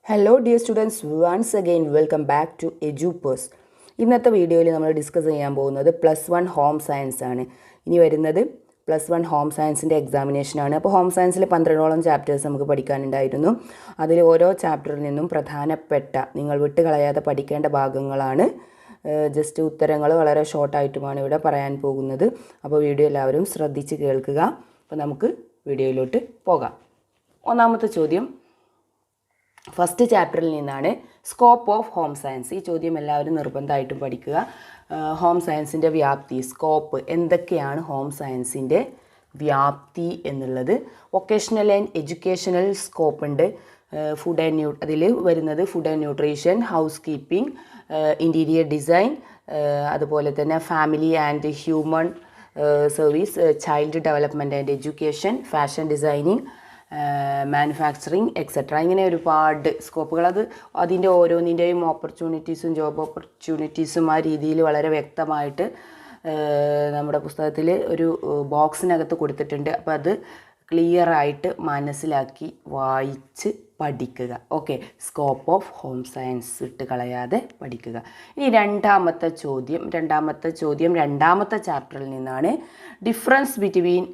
Hello dear students, once again welcome back to എജുപേഴ്സ്. ഇന്നത്തെ വീഡിയോയിൽ നമ്മൾ ഡിസ്കസ് ചെയ്യാൻ പോകുന്നത് +1 ഹോം സയൻസ് ആണ്. ഇനി വരുന്നത് +1 ഹോം സയൻസിൻ്റെ എക്സാമിനേഷനാണ്. അപ്പോൾ ഹോം സയൻസിൽ 12ഓളം ചാപ്റ്റേഴ്സ് നമുക്ക് പഠിക്കാനുണ്ടായിരുന്നു. അതിൽ ഓരോ ചാപ്റ്ററിൽ നിന്നും പ്രധാനപ്പെട്ട നിങ്ങൾ വിട്ടുകളയാതെ പഠിക്കേണ്ട ഭാഗങ്ങളാണ്. ജസ്റ്റ് ഉത്തരങ്ങൾ വളരെ ഷോർട്ടായിട്ടുമാണ് ഇവിടെ പറയാൻ പോകുന്നത്. അപ്പോൾ വീഡിയോ എല്ലാവരും ശ്രദ്ധിച്ച് കേൾക്കുക. അപ്പോൾ നമുക്ക് വീഡിയോയിലോട്ട് പോകാം. ഒന്നാമത്തെ ചോദ്യം ഫസ്റ്റ് ചാപ്റ്ററിൽ നിന്നാണ്, സ്കോപ്പ് ഓഫ് ഹോം സയൻസ്. ഈ ചോദ്യം എല്ലാവരും നിർബന്ധമായിട്ടും പഠിക്കുക. ഹോം സയൻസിൻ്റെ വ്യാപ്തി, സ്കോപ്പ്, എന്തൊക്കെയാണ് ഹോം സയൻസിൻ്റെ വ്യാപ്തി എന്നുള്ളത്. വൊക്കേഷണൽ ആൻഡ് എഡ്യൂക്കേഷണൽ സ്കോപ്പ് ഉണ്ട്. ഫുഡ് ആൻഡ് അതിൽ വരുന്നത് food and nutrition, house keeping, interior design, അതുപോലെ തന്നെ family and human service, child development and education, fashion designing, manufacturing etcetera. ഇങ്ങനെ ഒരുപാട് സ്കോപ്പുകൾ. അതിൻ്റെ ഓരോന്നിൻ്റെയും ഓപ്പർച്യൂണിറ്റീസും ജോബ് ഓപ്പർച്യൂണിറ്റീസും ആ രീതിയിൽ വളരെ വ്യക്തമായിട്ട് നമ്മുടെ പുസ്തകത്തിൽ ഒരു ബോക്സിനകത്ത് കൊടുത്തിട്ടുണ്ട്. അപ്പോൾ അത് ക്ലിയറായിട്ട് മനസ്സിലാക്കി വായിച്ച് പഠിക്കുക. Okay, scope of home science ഇട്ട് കളയാതെ പഠിക്കുക. ഇനി രണ്ടാമത്തെ ചോദ്യം രണ്ടാമത്തെ ചാപ്റ്ററിൽ നിന്നാണ്. Difference between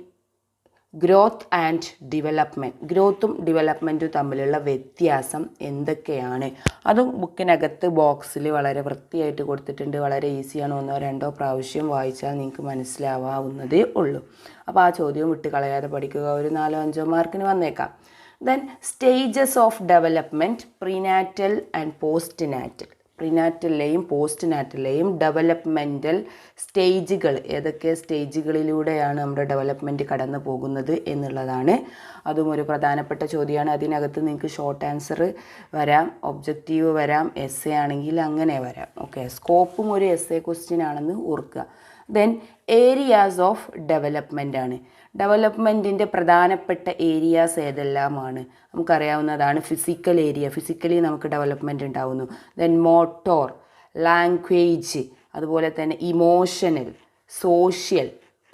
growth and development. ഗ്രോത്തും ഡെവലപ്മെൻറ്റും തമ്മിലുള്ള വ്യത്യാസം എന്തൊക്കെയാണ്? അതും ബുക്കിനകത്ത് ബോക്സിൽ വളരെ വൃത്തിയായിട്ട് കൊടുത്തിട്ടുണ്ട്. വളരെ ഈസിയാണ്. 1-2 പ്രാവശ്യം വായിച്ചാൽ നിങ്ങൾക്ക് മനസ്സിലാവാവുന്നതേ ഉള്ളൂ. അപ്പോൾ ആ ചോദ്യം വിട്ട് കളയാതെ പഠിക്കുക. ഒരു 4-5 മാർക്കിന് വന്നേക്കാം. Then stages of development, prenatal and postnatal. പ്രീനാറ്റലിലെയും പോസ്റ്റ് നാറ്റലിലെയും ഡെവലപ്മെൻറ്റൽ സ്റ്റേജുകൾ, ഏതൊക്കെ സ്റ്റേജുകളിലൂടെയാണ് നമ്മുടെ ഡെവലപ്മെൻറ്റ് കടന്നു പോകുന്നത് എന്നുള്ളതാണ്. അതും ഒരു പ്രധാനപ്പെട്ട ചോദ്യമാണ്. അതിനകത്ത് നിങ്ങൾക്ക് ഷോർട്ട് ആൻസർ വരാം, ഒബ്ജക്റ്റീവ് വരാം, എസ്സേ ആണെങ്കിൽ അങ്ങനെ വരാം. ഓക്കെ, സ്കോപ്പും ഒരു എസ്സേ ക്വസ്റ്റ്യൻ ആണെന്ന് ഓർക്കുക. ദെൻ ഏരിയാസ് ഓഫ് ഡെവലപ്മെൻ്റ് ആണ്. ഡെവലപ്മെൻറ്റിൻ്റെ പ്രധാനപ്പെട്ട ഏരിയാസ് ഏതെല്ലാമാണ്? നമുക്കറിയാവുന്നതാണ്. ഫിസിക്കൽ ഏരിയ, ഫിസിക്കലി നമുക്ക് ഡെവലപ്മെൻറ്റ് ഉണ്ടാവുന്നു. ദെൻ മോട്ടോർ, ലാംഗ്വേജ്, അതുപോലെ തന്നെ ഇമോഷണൽ, സോഷ്യൽ,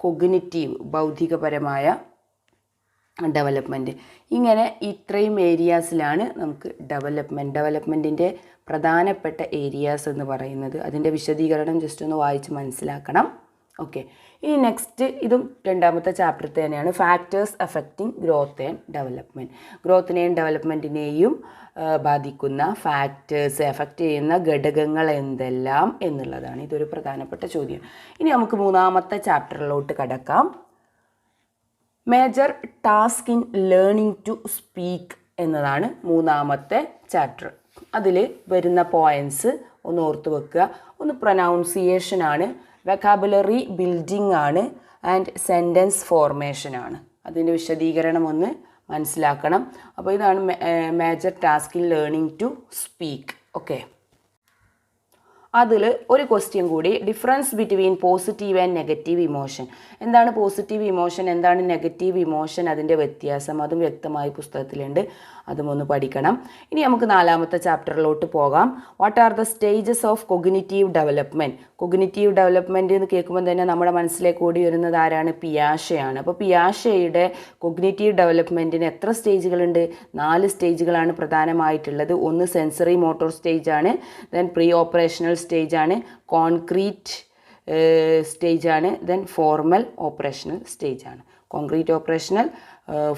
കൊഗ്നിറ്റീവ്, ബൗദ്ധികപരമായ ഡെവലപ്മെൻറ്റ്. ഇങ്ങനെ ഇത്രയും ഏരിയാസിലാണ് നമുക്ക് ഡെവലപ്മെൻറ്റിൻ്റെ പ്രധാനപ്പെട്ട ഏരിയാസ് എന്ന് പറയുന്നത്. അതിൻ്റെ വിശദീകരണം ജസ്റ്റ് ഒന്ന് വായിച്ച് മനസ്സിലാക്കണം. ഓക്കെ, ഇനി നെക്സ്റ്റ്, ഇതും രണ്ടാമത്തെ ചാപ്റ്റർ തന്നെയാണ്. Factors affecting growth and development. ഗ്രോത്തിനെയും ഡെവലപ്മെൻറ്റിനെയും ബാധിക്കുന്ന ഫാക്ടേഴ്സ്, എഫക്റ്റ് ചെയ്യുന്ന ഘടകങ്ങൾ എന്തെല്ലാം എന്നുള്ളതാണ്. ഇതൊരു പ്രധാനപ്പെട്ട ചോദ്യം. ഇനി നമുക്ക് മൂന്നാമത്തെ ചാപ്റ്ററിലോട്ട് കടക്കാം. Major task in learning to speak എന്നതാണ് മൂന്നാമത്തെ ചാപ്റ്റർ. അതിൽ വരുന്ന പോയിൻറ്റ്സ് ഒന്ന് ഓർത്ത് വെക്കുക. ഒന്ന് പ്രൊനൗൺസിയേഷൻ ആണ്, വെക്കാബുലറി ബിൽഡിംഗ് ആണ്, ആൻഡ് സെൻറ്റൻസ് ഫോർമേഷൻ ആണ്. അതിൻ്റെ വിശദീകരണം ഒന്ന് മനസ്സിലാക്കണം. അപ്പോൾ ഇതാണ് major task in learning to speak. Okay, അതിൽ ഒരു ക്വസ്റ്റ്യൻ കൂടി, difference between positive and negative emotion. എന്താണ് പോസിറ്റീവ് ഇമോഷൻ, എന്താണ് നെഗറ്റീവ് ഇമോഷൻ, അതിൻ്റെ വ്യത്യാസം, അതും വ്യക്തമായി പുസ്തകത്തിലുണ്ട്. അതും ഒന്ന് പഠിക്കണം. ഇനി നമുക്ക് നാലാമത്തെ ചാപ്റ്ററിലോട്ട് പോകാം. What are the stages of cognitive development. Cognitive development എന്ന് കേൾക്കുമ്പോൾ തന്നെ നമ്മുടെ മനസ്സിലേക്ക് കൂടി വരുന്നത് ആരാണ്? പിയാഷെയാണ്. അപ്പോൾ പിയാഷെയുടെ കൊഗ്നിറ്റീവ് ഡെവലപ്മെൻറ്റിന് എത്ര സ്റ്റേജുകളുണ്ട്? 4 സ്റ്റേജുകളാണ് പ്രധാനമായിട്ടുള്ളത്. ഒന്ന് സെൻസറി മോട്ടോർ സ്റ്റേജാണ്, ദെൻ പ്രീ ഓപ്പറേഷണൽ സ്റ്റേജാണ്, കോൺക്രീറ്റ് സ്റ്റേജാണ്, ദെൻ ഫോർമൽ ഓപ്പറേഷണൽ സ്റ്റേജാണ്. കോൺക്രീറ്റ് ഓപ്പറേഷണൽ,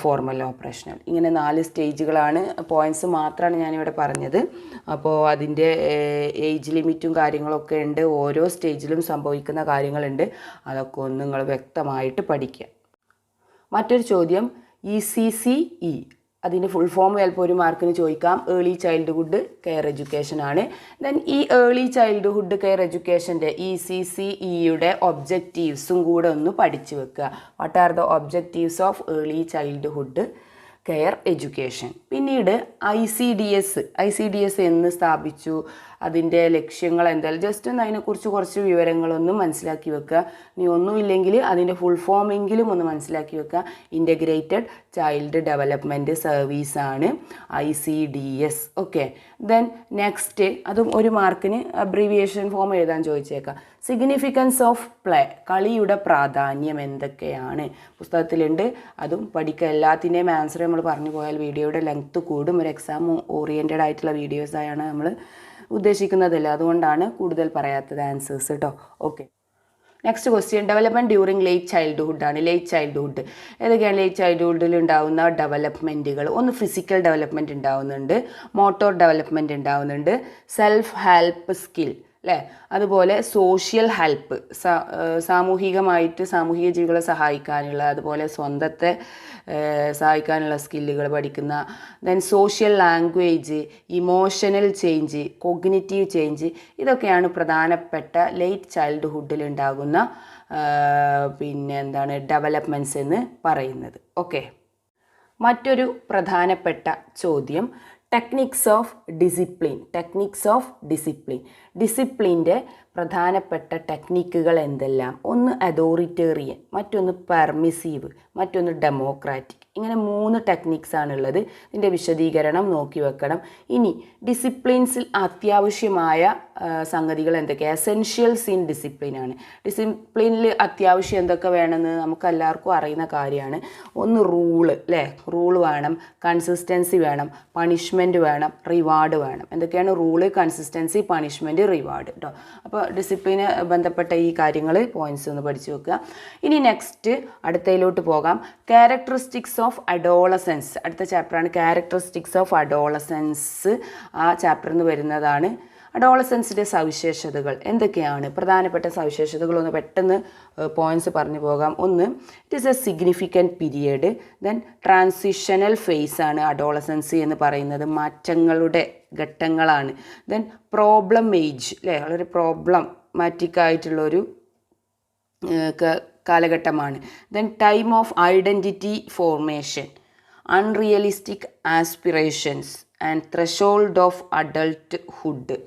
ഫോർമൽ ഓപ്പറേഷണൽ, ഇങ്ങനെ 4 സ്റ്റേജുകളാണ്. പോയിൻറ്റ്സ് മാത്രമാണ് ഞാനിവിടെ പറഞ്ഞത്. അപ്പോൾ അതിൻ്റെ ഏജ് ലിമിറ്റും കാര്യങ്ങളൊക്കെ ഉണ്ട്. ഓരോ സ്റ്റേജിലും സംഭവിക്കുന്ന കാര്യങ്ങളുണ്ട്. അതൊക്കെ ഒന്ന് നിങ്ങൾ വ്യക്തമായിട്ട് പഠിക്കുക. മറ്റൊരു ചോദ്യം, ECCE. അതിൻ്റെ ഫുൾ ഫോം ചിലപ്പോൾ 1 മാർക്കിന് ചോദിക്കാം. ഏർലി ചൈൽഡ്ഹുഡ് കെയർ എഡ്യൂക്കേഷൻ ആണ്. ദെൻ ഈ ഏർലി ചൈൽഡ്ഹുഡ് കെയർ എഡ്യൂക്കേഷൻ്റെ ECCEയുടെ ഒബ്ജക്റ്റീവ്സും കൂടെ ഒന്ന് പഠിച്ചു വെക്കുക. What are the objectives of early childhood care education. പിന്നീട് ICDS എന്ന് സ്ഥാപിച്ചു, അതിൻ്റെ ലക്ഷ്യങ്ങൾ എന്തായാലും ജസ്റ്റ് ഒന്ന് അതിനെക്കുറിച്ച് കുറച്ച് വിവരങ്ങളൊന്നും മനസ്സിലാക്കി വെക്കുക. ഇനി ഒന്നുമില്ലെങ്കിൽ അതിൻ്റെ ഫുൾ ഫോമെങ്കിലും ഒന്ന് മനസ്സിലാക്കി വെക്കുക. ഇൻ്റഗ്രേറ്റഡ് ചൈൽഡ് ഡെവലപ്മെൻറ്റ് സർവീസാണ് ICDS. ഓക്കെ, ദെൻ നെക്സ്റ്റ് അതും ഒരു മാർക്കിന് അബ്രീവിയേഷൻ ഫോം എഴുതാൻ ചോദിച്ചേക്കാം. സിഗ്നിഫിക്കൻസ് ഓഫ് പ്ലേ, കളിയുടെ പ്രാധാന്യം എന്തൊക്കെയാണ് പുസ്തകത്തിലുണ്ട്, അതും പഠിക്കുക. എല്ലാത്തിൻ്റെയും ആൻസർ നമ്മൾ പറഞ്ഞു പോയാൽ വീഡിയോയുടെ ലെങ്ത്ത് കൂടും. ഒരു എക്സാം ഓറിയൻറ്റഡ് ആയിട്ടുള്ള വീഡിയോസായാണ് നമ്മൾ ഉദ്ദേശിക്കുന്നതല്ല, അതുകൊണ്ടാണ് കൂടുതൽ പറയാത്തത് ആൻസേഴ്സ് കേട്ടോ. Okay, next question, development during late childhood ആണ്. ലേറ്റ് ചൈൽഡ്ഹുഡ് ഏതൊക്കെയാണ് ലേറ്റ് ചൈൽഡ്ഹുഡിൽ ഉണ്ടാകുന്ന ഡെവലപ്മെൻറ്റുകൾ? ഒന്ന് ഫിസിക്കൽ ഡെവലപ്മെൻറ്റ് ഉണ്ടാകുന്നുണ്ട്, മോട്ടോർ ഡെവലപ്മെൻറ്റ് ഉണ്ടാകുന്നുണ്ട്, സെൽഫ് ഹെൽപ്പ് സ്കിൽ അല്ലേ, അതുപോലെ സോഷ്യൽ ഹെൽപ്പ്, സാമൂഹിക ജീവികളെ സഹായിക്കാനുള്ള, അതുപോലെ സ്വന്തത്തെ സഹായിക്കാനുള്ള സ്കില്ലുകൾ പഠിക്കുന്ന, then social language, emotional change, cognitive change, ഇതൊക്കെയാണ് പ്രധാനപ്പെട്ട ലേറ്റ് ചൈൽഡ്ഹുഡിൽ ഉണ്ടാകുന്ന ഡെവലപ്മെൻറ്റ്സ് എന്ന് പറയുന്നത്. ഓക്കെ, മറ്റൊരു പ്രധാനപ്പെട്ട ചോദ്യം ടെക്നിക്സ് ഓഫ് ഡിസിപ്ലിൻ. ഡിസിപ്ലിൻ്റെ പ്രധാനപ്പെട്ട ടെക്നിക്കുകൾ എന്തെല്ലാം? ഒന്ന് അതോറിറ്റേറിയൻ, മറ്റൊന്ന് പെർമിസീവ്, മറ്റൊന്ന് ഡെമോക്രാറ്റിക്. ഇങ്ങനെ 3 ടെക്നിക്സാണുള്ളത്. ഇതിൻ്റെ വിശദീകരണം നോക്കി വെക്കണം. ഇനി ഡിസിപ്ലിൻസിൽ അത്യാവശ്യമായ സംഗതികൾ എന്തൊക്കെയാണ്? Essentials in ഡിസിപ്ലിനാണ്. ഡിസിപ്ലിനിൽ അത്യാവശ്യം എന്തൊക്കെ വേണമെന്ന് നമുക്കെല്ലാവർക്കും അറിയുന്ന കാര്യമാണ്. ഒന്ന് റൂള് അല്ലേ, റൂള് വേണം, കൺസിസ്റ്റൻസി വേണം, പണിഷ്മെൻറ്റ് വേണം, റിവാർഡ് വേണം. എന്തൊക്കെയാണ് റൂള്, കൺസിസ്റ്റൻസി, പണിഷ്മെൻറ്റ്, റിവാർഡ് കേട്ടോ. അപ്പോൾ ഡിസിപ്ലിന് ബന്ധപ്പെട്ട ഈ കാര്യങ്ങൾ പോയിൻറ്റ്സ് ഒന്ന് പഠിച്ചു വെക്കുക. ഇനി നെക്സ്റ്റ് അടുത്തതിലോട്ട് പോകാം. ക്യാരക്ടറിസ്റ്റിക്സ് ഓഫ് അഡോളസൻസ്, അടുത്ത ചാപ്റ്ററാണ് ക്യാരക്ടറിസ്റ്റിക്സ് ഓഫ് അഡോളസൻസ്. ആ ചാപ്റ്ററിൽ നിന്ന് വരുന്നതാണ്. അഡോളസൻസിൻ്റെ സവിശേഷതകൾ എന്തൊക്കെയാണ്? പ്രധാനപ്പെട്ട സവിശേഷതകളൊന്ന് പെട്ടെന്ന് പോയിൻറ്റ്സ് പറഞ്ഞു പോകാം. ഒന്ന്, it is a significant period. Then transitional phase ആണ് അഡോളസൻസ് എന്ന് പറയുന്നത്, മാറ്റങ്ങളുടെ ഘട്ടങ്ങളാണ്. ദെൻ പ്രോബ്ലം ഏജ് അല്ലേ, വളരെ പ്രോബ്ലമാറ്റിക് ആയിട്ടുള്ളൊരു കാലഘട്ടമാണ്. Then time of identity formation, unrealistic aspirations and threshold of adulthood.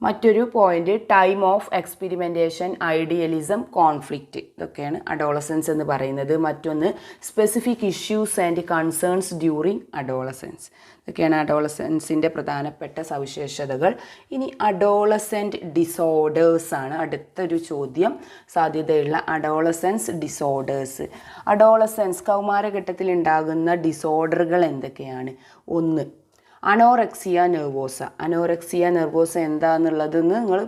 മറ്റൊരു point time of experimentation, idealism, conflict. ഇതൊക്കെയാണ് അഡോളസൻസ് എന്ന് പറയുന്നത്. മറ്റൊന്ന് specific issues and concerns during adolescence. ഇതൊക്കെയാണ് അഡോളസൻസിൻ്റെ പ്രധാനപ്പെട്ട സവിശേഷതകൾ. ഇനി അഡോളസെൻറ്റ് ഡിസോർഡേഴ്സ് ആണ് അടുത്തൊരു ചോദ്യം സാധ്യതയുള്ള. അഡോളസൻസ് ഡിസോർഡേഴ്സ്, അഡോളസൻസ് കൗമാരഘട്ടത്തിൽ ഉണ്ടാകുന്ന ഡിസോർഡറുകൾ എന്തൊക്കെയാണ്? ഒന്ന്, അനോറെക്സിയ നെർവോസ എന്താണെന്നുള്ളതെന്ന് നിങ്ങൾ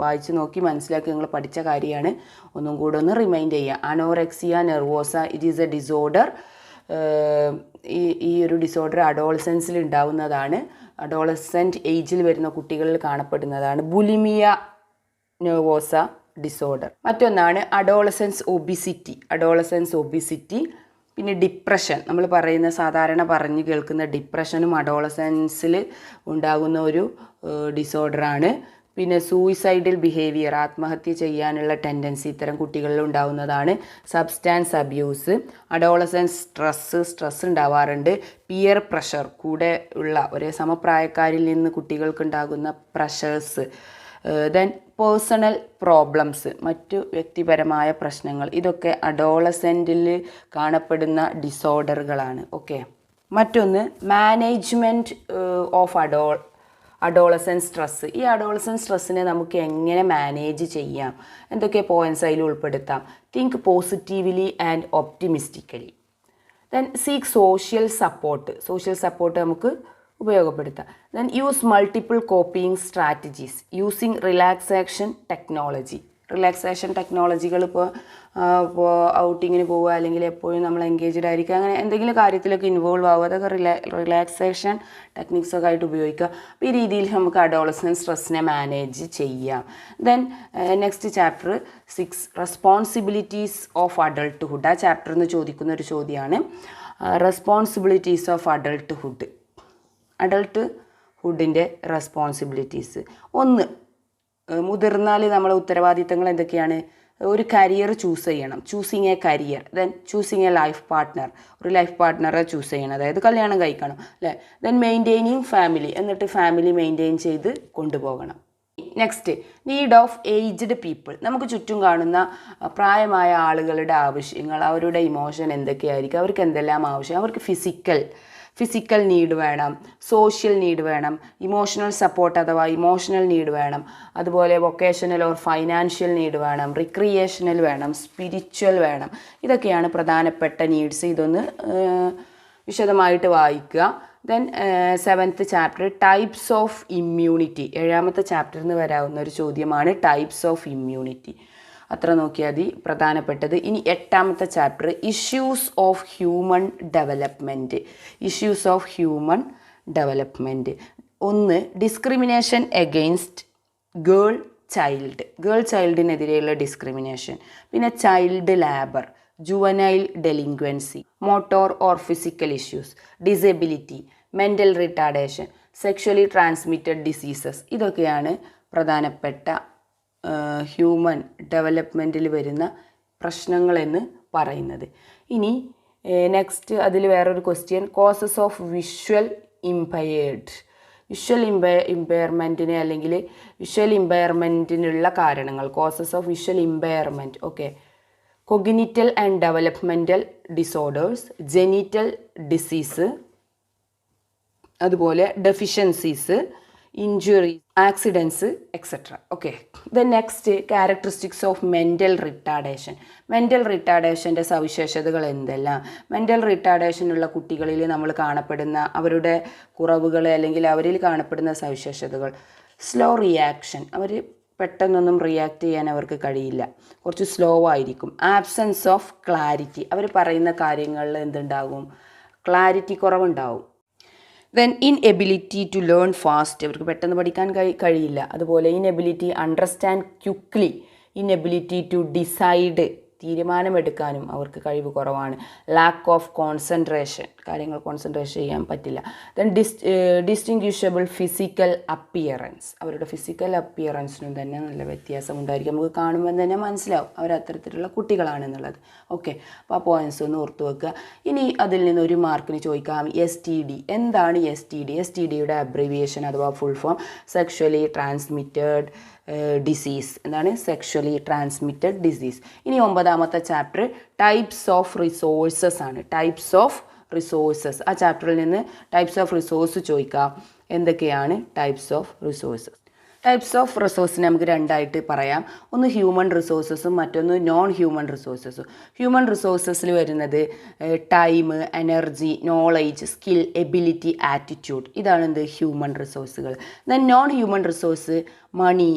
വായിച്ച് നോക്കി മനസ്സിലാക്കി നിങ്ങൾ പഠിച്ച കാര്യമാണ്. ഒന്നും കൂടെ ഒന്ന് റിമൈൻഡ് ചെയ്യുക. Anorexia nervosa, it is a disorder. ഈ ഒരു ഡിസോർഡർ അഡോളസൻസിൽ ഉണ്ടാവുന്നതാണ്. അഡോളസെൻറ്റ് ഏജിൽ വരുന്ന കുട്ടികളിൽ കാണപ്പെടുന്നതാണ്. Bulimia nervosa disorder. മറ്റൊന്നാണ് അഡോളസൻസ് ഒബിസിറ്റി. പിന്നെ ഡിപ്രഷൻ, നമ്മൾ പറയുന്ന സാധാരണ പറഞ്ഞു കേൾക്കുന്ന ഡിപ്രഷനും അഡോളസൻസിൽ ഉണ്ടാകുന്ന ഒരു ഡിസോർഡറാണ്. പിന്നെ സൂയിസൈഡൽ ബിഹേവിയർ, ആത്മഹത്യ ചെയ്യാനുള്ള ടെൻഡൻസി ഇത്തരം കുട്ടികളിൽ ഉണ്ടാകുന്നതാണ്. സബ്സ്റ്റാൻസ് അബ്യൂസ്, അഡോളസൻസ് സ്ട്രെസ് ഉണ്ടാവാറുണ്ട്. പിയർ പ്രഷർ, കൂടെ ഉള്ള ഒരേ സമപ്രായക്കാരിൽ നിന്ന് കുട്ടികൾക്കുണ്ടാകുന്ന പ്രഷേഴ്സ്. ദെൻ പേഴ്സണൽ പ്രോബ്ലംസ്, മറ്റു വ്യക്തിപരമായ പ്രശ്നങ്ങൾ. ഇതൊക്കെ അഡോളസെൻറ്റിൽ കാണപ്പെടുന്ന ഡിസോർഡറുകളാണ്. ഓക്കെ, മറ്റൊന്ന് മാനേജ്മെൻറ്റ് ഓഫ് അഡോളസൻസ് സ്ട്രെസ്. ഈ അഡോളസൻസ് സ്ട്രെസ്സിനെ നമുക്ക് എങ്ങനെ മാനേജ് ചെയ്യാം? എന്തൊക്കെ പോയിൻറ്റ്സ് അതിൽ ഉൾപ്പെടുത്താം? Think positively and optimistically. Then seek social support നമുക്ക് ഉപയോഗപ്പെടുത്താം. Then use multiple coping strategies using relaxation ടെക്നോളജികൾ. ഇപ്പോൾ ഔട്ടിങ്ങിന് പോവുക, അല്ലെങ്കിൽ എപ്പോഴും നമ്മൾ എൻഗേജ്ഡ് ആയിരിക്കുക, അങ്ങനെ എന്തെങ്കിലും കാര്യത്തിലൊക്കെ ഇൻവോൾവ് ആവുക, അതൊക്കെ റിലാക്സേഷൻ ടെക്നിക്സൊക്കെ ആയിട്ട് ഉപയോഗിക്കുക. അപ്പോൾ ഈ രീതിയിൽ നമുക്ക് അഡോളസൻസ് സ്ട്രെസ്സിനെ മാനേജ് ചെയ്യാം. Then next chapter 6 responsibilities of adulthood. ആ ചാപ്റ്ററിൽ നിന്ന് ചോദിക്കുന്ന ഒരു ചോദ്യമാണ് റെസ്പോൺസിബിലിറ്റീസ് ഓഫ് അഡൾട്ട്ഹുഡിൻ്റെ റെസ്പോൺസിബിലിറ്റീസ്. ഒന്ന്, മുതിർന്നാൽ നമ്മളെ ഉത്തരവാദിത്തങ്ങൾ എന്തൊക്കെയാണ്? ഒരു കരിയർ ചൂസ് ചെയ്യണം, choosing A career. Then choosing A life partner, ഒരു ലൈഫ് പാർട്ട്ണറെ ചൂസ് ചെയ്യണം, അതായത് കല്യാണം കഴിക്കണം അല്ലേ. ദെൻ മെയിൻറ്റെയിനിങ് ഫാമിലി, എന്നിട്ട് ഫാമിലി മെയിൻറ്റെയിൻ ചെയ്ത് കൊണ്ടുപോകണം. Next need of aged people. നമുക്ക് ചുറ്റും കാണുന്ന പ്രായമായ ആളുകളുടെ ആവശ്യങ്ങൾ, അവരുടെ ഇമോഷൻ എന്തൊക്കെയായിരിക്കും, അവർക്ക് എന്തെല്ലാം ആവശ്യം, അവർക്ക് ഫിസിക്കൽ നീഡ് വേണം, സോഷ്യൽ നീഡ് വേണം, ഇമോഷണൽ സപ്പോർട്ട് അഥവാ ഇമോഷണൽ നീഡ് വേണം, അതുപോലെ വൊക്കേഷണൽ ഓർ ഫൈനാൻഷ്യൽ നീഡ് വേണം, റിക്രിയേഷണൽ വേണം, സ്പിരിച്വൽ വേണം. ഇതൊക്കെയാണ് പ്രധാനപ്പെട്ട നീഡ്സ്. ഇതൊന്ന് വിശദമായിട്ട് വായിക്കുക. Then 7th chapter types of immunity. 7ാമത്തെ ചാപ്റ്ററിൽ നിന്ന് വരാവുന്ന ഒരു ചോദ്യമാണ് ടൈപ്സ് ഓഫ് ഇമ്മ്യൂണിറ്റി. അത്ര നോക്കിയാൽ മതി പ്രധാനപ്പെട്ടത്. ഇനി 8ാമത്തെ chapter issues of human development. Issues of human development. 1 discrimination against girl ചൈൽഡിനെതിരെയുള്ള ഡിസ്ക്രിമിനേഷൻ. പിന്നെ child labour, juvenile delinquency, motor or physical issues, disability, mental retardation, sexually transmitted diseases. ഇതൊക്കെയാണ് പ്രധാനപ്പെട്ട ഹ്യൂമൻ ഡെവലപ്മെൻറ്റിൽ വരുന്ന പ്രശ്നങ്ങളെന്ന് പറയുന്നത്. ഇനി നെക്സ്റ്റ് അതിൽ വേറൊരു ക്വസ്റ്റ്യൻ കോസസ് ഓഫ് വിഷ്വൽ ഇമ്പയർമെൻറ്റിന് അല്ലെങ്കിൽ വിഷ്വൽ ഇമ്പയർമെൻറ്റിനുള്ള കാരണങ്ങൾ. Causes of visual impairment. Okay. Congenital and developmental disorders, genital disease, അതുപോലെ deficiencies, injury, accidents etcetera. Okay. Then next characteristics of mental retardation. Mental റിട്ടാർഡേഷൻ്റെ സവിശേഷതകൾ എന്തെല്ലാം? മെൻ്റൽ റിട്ടാർഡേഷനുള്ള കുട്ടികളിൽ നമ്മൾ കാണപ്പെടുന്ന അവരുടെ കുറവുകൾ അല്ലെങ്കിൽ അവരിൽ കാണപ്പെടുന്ന സവിശേഷതകൾ. സ്ലോ റിയാക്ഷൻ, അവർ പെട്ടെന്നൊന്നും റിയാക്ട് ചെയ്യാൻ അവർക്ക് കഴിയില്ല, കുറച്ച് സ്ലോ ആയിരിക്കും. ആബ്സെൻസ് ഓഫ് ക്ലാരിറ്റി, അവർ പറയുന്ന കാര്യങ്ങളിൽ എന്തുണ്ടാകും, ക്ലാരിറ്റി കുറവുണ്ടാവും. Then inability to learn fast, അവർക്ക് പെട്ടെന്ന് പഠിക്കാൻ കഴിയില്ല. അതുപോലെ inability understand quickly, inability to decide, തീരുമാനമെടുക്കാനും അവർക്ക് കഴിവ് കുറവാണ്. ലാക്ക് ഓഫ് കോൺസെൻട്രേഷൻ, കാര്യങ്ങൾ കോൺസെൻട്രേഷൻ ചെയ്യാൻ പറ്റില്ല. ദെൻ ഡിസ്റ്റിങ്ക്വിഷബിൾ ഫിസിക്കൽ അപ്പിയറൻസ്, അവരുടെ ഫിസിക്കൽ അപ്പിയറൻസിനും തന്നെ നല്ല വ്യത്യാസം ഉണ്ടായിരിക്കും. നമുക്ക് കാണുമ്പോൾ തന്നെ മനസ്സിലാവും അവർ അത്തരത്തിലുള്ള കുട്ടികളാണെന്നുള്ളത്. ഓക്കെ. അപ്പോൾ ആ പോയിൻറ്റ്സ് ഒന്ന് ഓർത്തു വെക്കുക. ഇനി അതിൽ നിന്ന് ഒരു മാർക്കിന് ചോദിക്കാം STD. എന്താണ് STD? STDയുടെ അബ്രിവിയേഷൻ അഥവാ full form sexually transmitted disease. എന്താണ്? Sexually transmitted disease. ഇനി 9ാമത്തെ ചാപ്റ്റർ ടൈപ്സ് ഓഫ് റിസോഴ്സസ് ആണ്. Types of resources. ആ ചാപ്റ്ററിൽ നിന്ന് ടൈപ്സ് ഓഫ് റിസോഴ്സ് ചോദിക്കാം. എന്തൊക്കെയാണ് types of resources? Types of റിസോഴ്സിനെ നമുക്ക് രണ്ടായിട്ട് പറയാം. ഒന്ന് ഹ്യൂമൻ റിസോഴ്സസും മറ്റൊന്ന് നോൺ ഹ്യൂമൻ റിസോഴ്സസും. ഹ്യൂമൻ റിസോഴ്സസിൽ വരുന്നത് time, energy, knowledge, skill, ability, attitude. ഇതാണ് എന്ത് ഹ്യൂമൻ റിസോഴ്സുകൾ. Then non human resource money,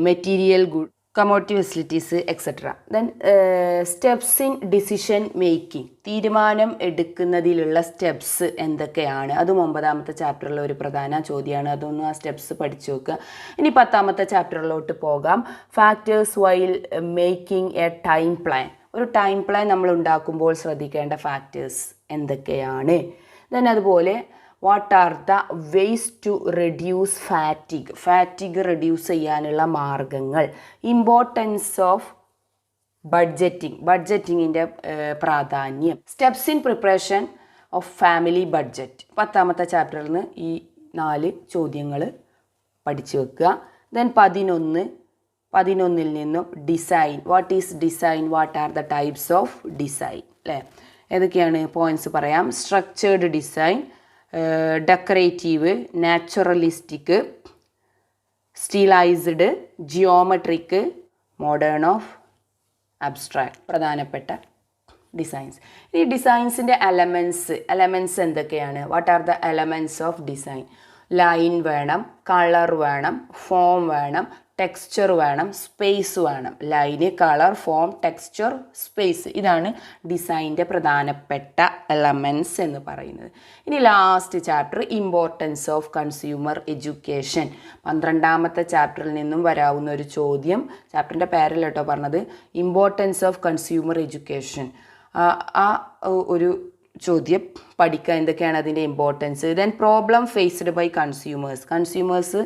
material good, commodity facilities etcetera. Then steps in decision making, തീരുമാനം എടുക്കുന്നതിലുള്ള സ്റ്റെപ്സ് എന്തൊക്കെയാണ്? അതും 9ാമത്തെ ചാപ്റ്ററിലെ ഒരു പ്രധാന ചോദ്യമാണ്. അതൊന്ന് ആ സ്റ്റെപ്സ് പഠിച്ചു വെക്കുക. ഇനി 10ാമത്തെ ചാപ്റ്ററിലോട്ട് പോകാം. Factors while making a time plan. ഒരു ടൈം പ്ലാൻ നമ്മൾ ഉണ്ടാക്കുമ്പോൾ ശ്രദ്ധിക്കേണ്ട ഫാക്ടേഴ്സ് എന്തൊക്കെയാണ്? ദെൻ അതുപോലെ what are the ways to reduce fatigue reduce ചെയ്യാനുള്ള മാർഗങ്ങൾ. ഇമ്പോർട്ടൻസ് ഓഫ് ബഡ്ജറ്റിങ്ങിൻ്റെ പ്രാധാന്യം. Steps in preparation of family budget. 10ാമത്തെ ചാപ്റ്ററിൽ നിന്ന് ഈ 4 ചോദ്യങ്ങൾ പഠിച്ചു വെക്കുക. ദെൻ 11ൽ നിന്നും design. What is design? What are the types of design? അല്ലേ? ഏതൊക്കെയാണ് പോയിൻറ്റ്സ് പറയാം. Structured design, decorative, naturalistic, stylised, geometric, modern of abstract. പ്രധാനപ്പെട്ട ഡിസൈൻസ്. ഈ ഡിസൈൻസിൻ്റെ എലമെൻറ്റ്സ് എന്തൊക്കെയാണ്? What are the elements of design? Line വേണം, കളർ വേണം, ഫോം വേണം, ടെക്സ്ചർ വേണം, സ്പേസ് വേണം. Line, colour, form, texture, space. ഇതാണ് ഡിസൈൻ്റെ പ്രധാനപ്പെട്ട എലമെൻറ്റ്സ് എന്ന് പറയുന്നത്. ഇനി last chapter importance of consumer education. 12ാമത്തെ ചാപ്റ്ററിൽ നിന്നും വരാവുന്ന ഒരു ചോദ്യം. ചാപ്റ്ററിൻ്റെ പേരല്ല കേട്ടോ പറഞ്ഞത്. Importance of consumer education. ആ ഒരു ചോദ്യം പഠിക്കുക. എന്തൊക്കെയാണ് അതിൻ്റെ importance? Then problem faced by consumers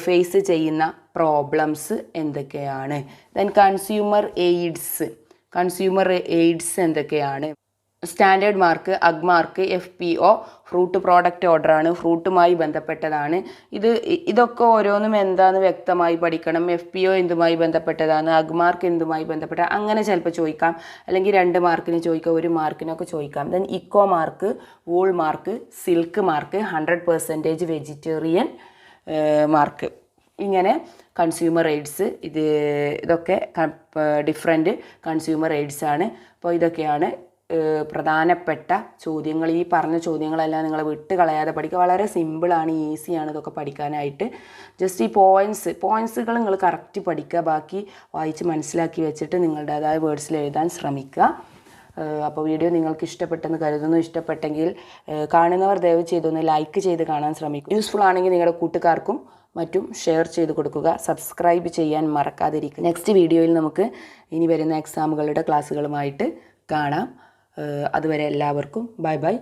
face ചെയ്യുന്ന പ്രോബ്ലംസ് എന്തൊക്കെയാണ്? ദെൻ കൺസ്യൂമർ എയ്ഡ്സ് എന്തൊക്കെയാണ്? Standard mark, Agmark, FPO fruit product ഓർഡറാണ്, ഫ്രൂട്ടുമായി ബന്ധപ്പെട്ടതാണ്. ഇതൊക്കെ ഓരോന്നും എന്താണെന്ന് വ്യക്തമായി പഠിക്കണം. FPO എന്തുമായി ബന്ധപ്പെട്ടതാണ്, അഗ് മാർക്ക് എന്തുമായി ബന്ധപ്പെട്ട, അങ്ങനെ ചിലപ്പോൾ ചോദിക്കാം. അല്ലെങ്കിൽ 2 മാർക്കിന് ചോദിക്കാം, 1 മാർക്കിനൊക്കെ ചോദിക്കാം. Then eco mark, wool mark, silk mark, 100% vegetarian mark. ഇങ്ങനെ കൺസ്യൂമർ എയ്ഡ്സ് ഇതൊക്കെ ഡിഫറെൻറ്റ് കൺസ്യൂമർ എയ്ഡ്സ് ആണ്. അപ്പോൾ ഇതൊക്കെയാണ് പ്രധാനപ്പെട്ട ചോദ്യങ്ങൾ. ഈ പറഞ്ഞ ചോദ്യങ്ങളെല്ലാം നിങ്ങൾ വിട്ട് കളയാതെ പഠിക്കുക. വളരെ സിമ്പിളാണ്, ഈസിയാണ് ഇതൊക്കെ പഠിക്കാനായിട്ട്. ജസ്റ്റ് ഈ പോയിൻറ്റ്സുകൾ നിങ്ങൾ കറക്റ്റ് പഠിക്കുക. ബാക്കി വായിച്ച് മനസ്സിലാക്കി വെച്ചിട്ട് നിങ്ങളുടേതായ വേർഡ്സിൽ എഴുതാൻ ശ്രമിക്കുക. അപ്പോൾ വീഡിയോ നിങ്ങൾക്ക് ഇഷ്ടപ്പെട്ടെന്ന് കരുതുന്നു. ഇഷ്ടപ്പെട്ടെങ്കിൽ കാണുന്നവർ ദയവ് ചെയ്തൊന്ന് ലൈക്ക് ചെയ്ത് കാണാൻ ശ്രമിക്കും. യൂസ്ഫുൾ ആണെങ്കിൽ നിങ്ങളുടെ കൂട്ടുകാർക്കും മറ്റും ഷെയർ ചെയ്ത് കൊടുക്കുക. സബ്സ്ക്രൈബ് ചെയ്യാൻ മറക്കാതിരിക്കുക. നെക്സ്റ്റ് വീഡിയോയിൽ നമുക്ക് ഇനി വരുന്ന എക്സാമുകളുടെ ക്ലാസ്സുകളുമായിട്ട് കാണാം. അതുവരെ എല്ലാവർക്കും ബൈ ബൈ.